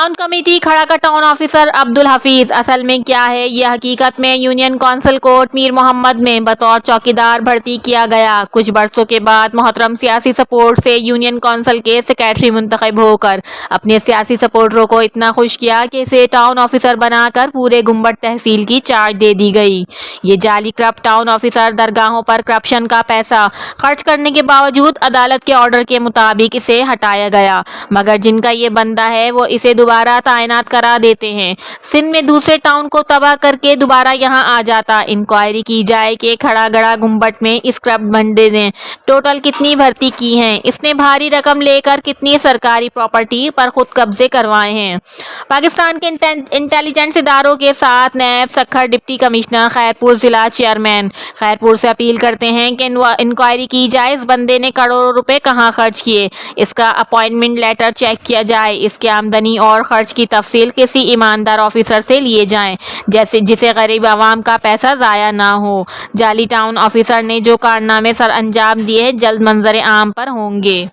Town committee खड़ा का town officer Abdul Hafeez. असल में क्या है ये, हकीकत में union council court Mir Mohammad में बतौर चौकीदार भर्ती किया गया। कुछ बरसों के बाद मोहतरम सियासी सपोर्ट से यूनियन कौंसिल के सेक्रेटरी मुंतखब होकर अपने सियासी सपोर्टरों को इतना खुश किया कि इसे टाउन ऑफिसर बनाकर पूरे गुम्बट तहसील की चार्ज दे दी गई। ये जाली करप्ट टाउन ऑफिसर दरगाहों पर करप्शन का पैसा खर्च करने के बावजूद अदालत के ऑर्डर के मुताबिक इसे हटाया गया, मगर जिनका ये बंदा है वो इसे दोबारा तैनात करा देते हैं। सिंध में दूसरे टाउन को तबाह करके दोबारा यहाँ आ जाता। इंक्वायरी की जाए कि खड़ा गड़ा गुम्बट में इस करप्ट बंदे ने टोटल कितनी भर्ती की है, इसने भारी रकम लेकर कितनी सरकारी प्रॉपर्टी पर खुद कब्जे करवाए हैं। पाकिस्तान के इंटेलिजेंस इदारों के साथ नैब सखर डिप्टी कमिश्नर खैरपुर जिला चेयरमैन खैरपुर से अपील करते हैं कि इंक्वायरी की जाए, इस बंदे ने करोड़ों रुपए कहाँ खर्च किए, इसका अपॉइंटमेंट लेटर चेक किया जाए, इसके आमदनी और खर्च की तफसील किसी ईमानदार ऑफिसर से लिए जाएं, जिसे गरीब आवाम का पैसा ज़ाया ना हो। जाली टाउन ऑफिसर ने जो कारनामे सर अंजाम दिए जल्द मंजर आम पर होंगे।